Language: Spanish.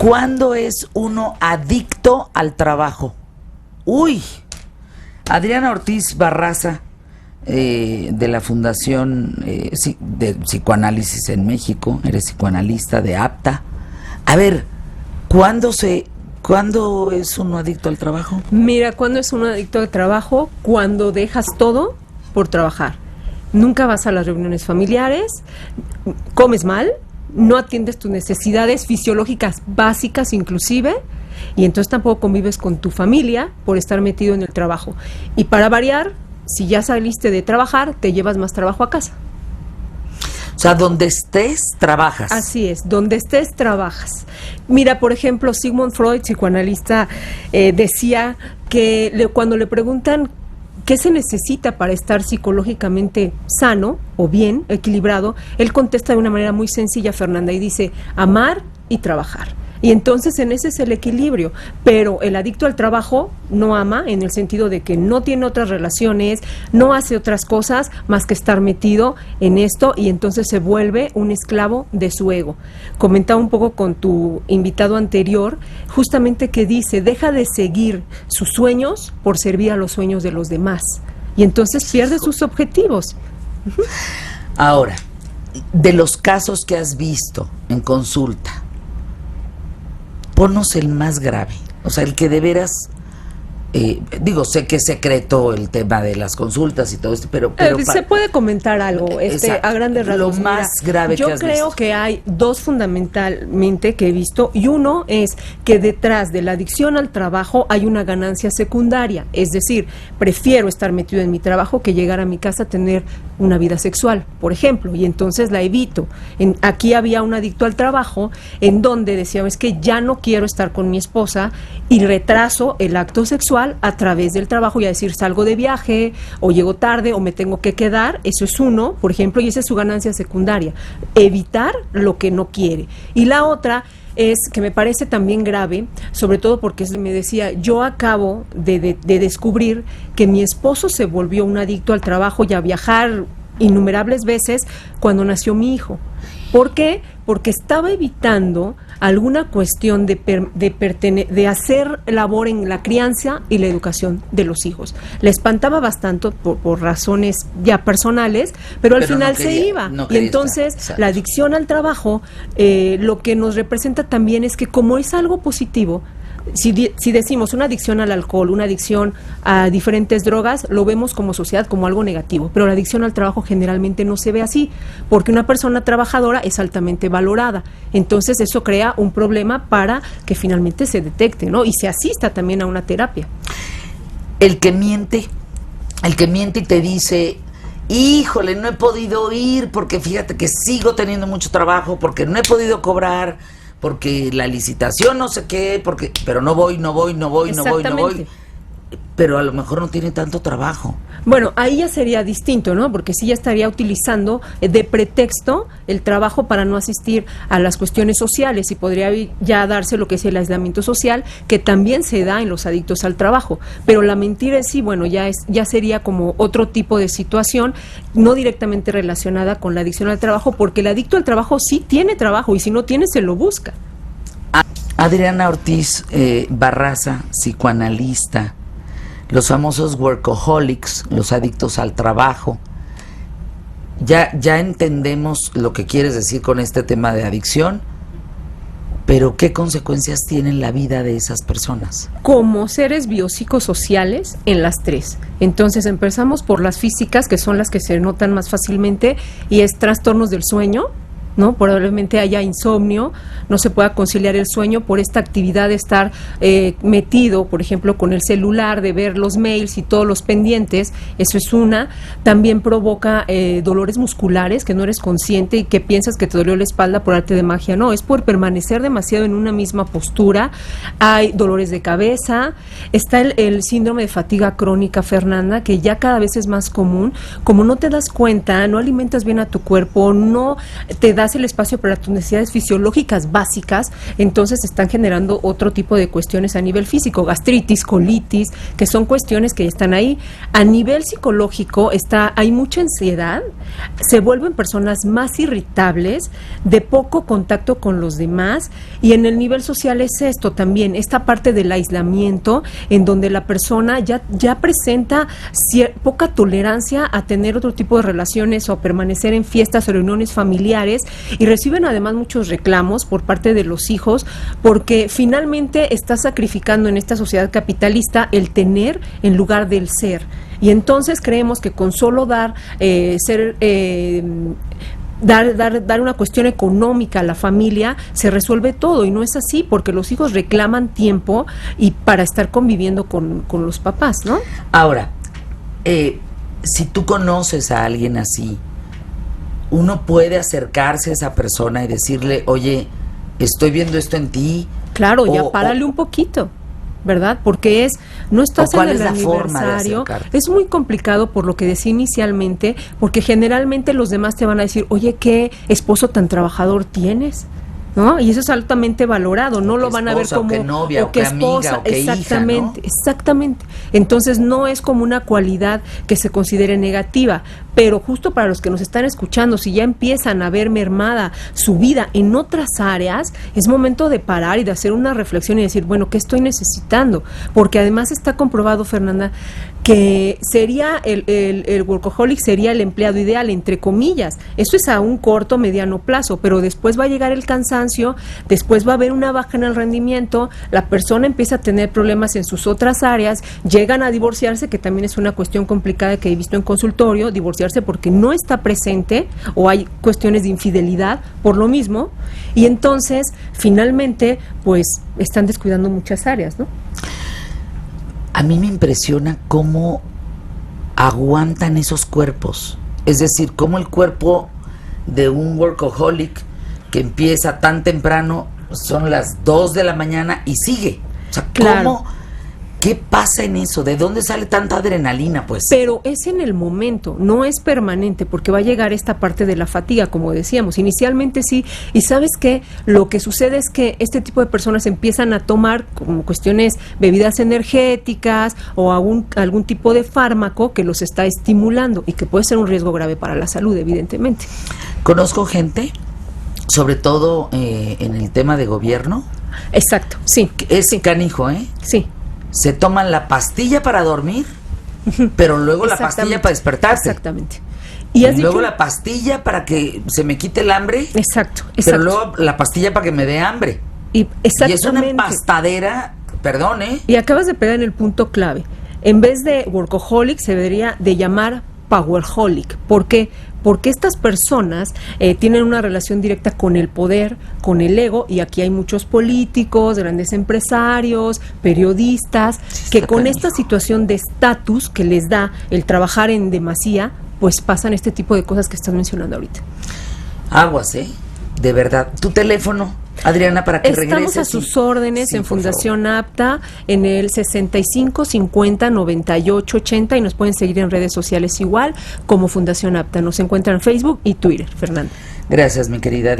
¿Cuándo es uno adicto al trabajo? Uy, Adriana Ortiz Barraza, de la Fundación de Psicoanálisis en México, eres psicoanalista de APTA. A ver, ¿cuándo es uno adicto al trabajo? Mira, ¿cuándo es uno adicto al trabajo? Cuando dejas todo por trabajar. Nunca vas a las reuniones familiares, comes mal, no atiendes tus necesidades fisiológicas básicas inclusive, y entonces tampoco convives con tu familia por estar metido en el trabajo. Y para variar, si ya saliste de trabajar, te llevas más trabajo a casa. O sea, donde estés, trabajas. Así es, donde estés, trabajas. Mira, por ejemplo, Sigmund Freud, psicoanalista, decía que cuando le preguntan qué se necesita para estar psicológicamente sano o bien, equilibrado, él contesta de una manera muy sencilla, Fernanda, y dice, amar y trabajar. Y entonces en ese es el equilibrio, pero el adicto al trabajo no ama en el sentido de que no tiene otras relaciones, no hace otras cosas más que estar metido en esto y entonces se vuelve un esclavo de su ego. Comentaba un poco con tu invitado anterior, justamente que dice, deja de seguir sus sueños por servir a los sueños de los demás y entonces pierde sus objetivos. Ahora, de los casos que has visto en consulta, ponnos el más grave, o sea, el que de veras, sé que es secreto el tema de las consultas y todo esto, pero se puede comentar algo, a grandes rasgos. Lo más grave que has visto. Yo creo que hay dos fundamentalmente que he visto, y uno es que detrás de la adicción al trabajo hay una ganancia secundaria, es decir, prefiero estar metido en mi trabajo que llegar a mi casa a tener una vida sexual, por ejemplo, y entonces la evito. Aquí había un adicto al trabajo en donde decía, es que ya no quiero estar con mi esposa y retraso el acto sexual a través del trabajo, y a decir, salgo de viaje o llego tarde o me tengo que quedar. Eso es uno, por ejemplo, y esa es su ganancia secundaria, evitar lo que no quiere. Y la otra es que me parece también grave, sobre todo porque me decía, yo acabo de descubrir que mi esposo se volvió un adicto al trabajo y a viajar innumerables veces cuando nació mi hijo. ¿Por qué? Porque estaba evitando alguna cuestión de hacer labor en la crianza y la educación de los hijos. Le espantaba bastante por razones ya personales, pero al final se iba. Y entonces la adicción al trabajo, lo que nos representa también es que como es algo positivo, si decimos una adicción al alcohol, una adicción a diferentes drogas, lo vemos como sociedad como algo negativo, pero la adicción al trabajo generalmente no se ve así, porque una persona trabajadora es altamente valorada, entonces eso crea un problema para que finalmente se detecte, ¿no? Y se asista también a una terapia. El que miente y te dice, híjole, no he podido ir porque fíjate que sigo teniendo mucho trabajo, porque no he podido cobrar, porque la licitación no sé qué, pero no voy, pero a lo mejor no tiene tanto trabajo. Bueno, ahí ya sería distinto, ¿no? Porque sí ya estaría utilizando de pretexto el trabajo para no asistir a las cuestiones sociales, y podría ya darse lo que es el aislamiento social, que también se da en los adictos al trabajo. Pero la mentira en sí, bueno, ya sería como otro tipo de situación, no directamente relacionada con la adicción al trabajo, porque el adicto al trabajo sí tiene trabajo, y si no tiene, se lo busca. Adriana Ortiz Barraza, psicoanalista, los famosos workaholics, los adictos al trabajo. Ya entendemos lo que quieres decir con este tema de adicción, pero ¿qué consecuencias tiene en la vida de esas personas? Como seres biopsicosociales en las tres. Entonces empezamos por las físicas, que son las que se notan más fácilmente, y es trastornos del sueño, ¿no? Probablemente haya insomnio, no se pueda conciliar el sueño por esta actividad de estar metido, por ejemplo, con el celular, de ver los mails y todos los pendientes. Eso es una. También provoca dolores musculares, que no eres consciente y que piensas que te dolió la espalda por arte de magia. No, es por permanecer demasiado en una misma postura. Hay dolores de cabeza. Está el síndrome de fatiga crónica, Fernanda, que ya cada vez es más común. Como no te das cuenta, no alimentas bien a tu cuerpo, no te das el espacio para tus necesidades fisiológicas básicas, entonces están generando otro tipo de cuestiones a nivel físico, gastritis, colitis, que son cuestiones que están ahí. A nivel psicológico hay mucha ansiedad, se vuelven personas más irritables, de poco contacto con los demás, y en el nivel social es esto también, esta parte del aislamiento, en donde la persona ya presenta poca tolerancia a tener otro tipo de relaciones o a permanecer en fiestas o reuniones familiares, y reciben además muchos reclamos por parte de los hijos, porque finalmente está sacrificando en esta sociedad capitalista el tener en lugar del ser. Y entonces creemos que con solo dar una cuestión económica a la familia se resuelve todo, y no es así, porque los hijos reclaman tiempo y para estar conviviendo con los papás, ¿no? Ahora, si tú conoces a alguien así, uno puede acercarse a esa persona y decirle, oye, estoy viendo esto en ti. Claro, ya párale un poquito, ¿verdad? Porque no estás en el aniversario, es muy complicado por lo que decía inicialmente, porque generalmente los demás te van a decir, oye, ¿qué esposo tan trabajador tienes? ¿No? Y eso es altamente valorado, no lo van a ver como o que novia, o que esposa, amiga, o que exactamente, hija, ¿no? Exactamente. Entonces no es como una cualidad que se considere negativa, pero justo para los que nos están escuchando, si ya empiezan a ver mermada su vida en otras áreas, es momento de parar y de hacer una reflexión y decir, bueno, ¿qué estoy necesitando? Porque además está comprobado, Fernanda, que sería el workaholic sería el empleado ideal, entre comillas. Eso es a un corto, mediano plazo, pero después va a llegar el cansancio, después va a haber una baja en el rendimiento, la persona empieza a tener problemas en sus otras áreas, llegan a divorciarse, que también es una cuestión complicada que he visto en consultorio, divorciarse porque no está presente o hay cuestiones de infidelidad por lo mismo, y entonces finalmente pues están descuidando muchas áreas, ¿no? A mí me impresiona cómo aguantan esos cuerpos. Es decir, cómo el cuerpo de un workaholic que empieza tan temprano, son las 2 de la mañana y sigue. O sea, claro. ¿Qué pasa en eso? ¿De dónde sale tanta adrenalina, pues? Pero es en el momento, no es permanente, porque va a llegar esta parte de la fatiga, como decíamos. Inicialmente sí, y ¿sabes qué? Lo que sucede es que este tipo de personas empiezan a tomar como cuestiones, bebidas energéticas o algún tipo de fármaco que los está estimulando y que puede ser un riesgo grave para la salud, evidentemente. Conozco gente, sobre todo en el tema de gobierno. Exacto, sí. Es sí. Canijo, ¿eh? Sí. Se toman la pastilla para dormir, pero luego la pastilla para despertarse. Exactamente. Y luego la pastilla para que se me quite el hambre. Exacto. Pero luego la pastilla para que me dé hambre. Y es una empastadera, perdón, ¿eh? Y acabas de pegar en el punto clave. En vez de workaholic se debería de llamar powerholic. ¿Por qué? Porque estas personas tienen una relación directa con el poder, con el ego, y aquí hay muchos políticos, grandes empresarios, periodistas, que con esta situación de estatus que les da el trabajar en demasía, pues pasan este tipo de cosas que estás mencionando ahorita. Aguas, de verdad. ¿Tu teléfono, Adriana, para que regreses? Estamos a sus órdenes, sí, en Fundación APTA, en el 65 50 98 80, y nos pueden seguir en redes sociales igual como Fundación APTA. Nos encuentran en Facebook y Twitter, Fernanda. Gracias, mi querida.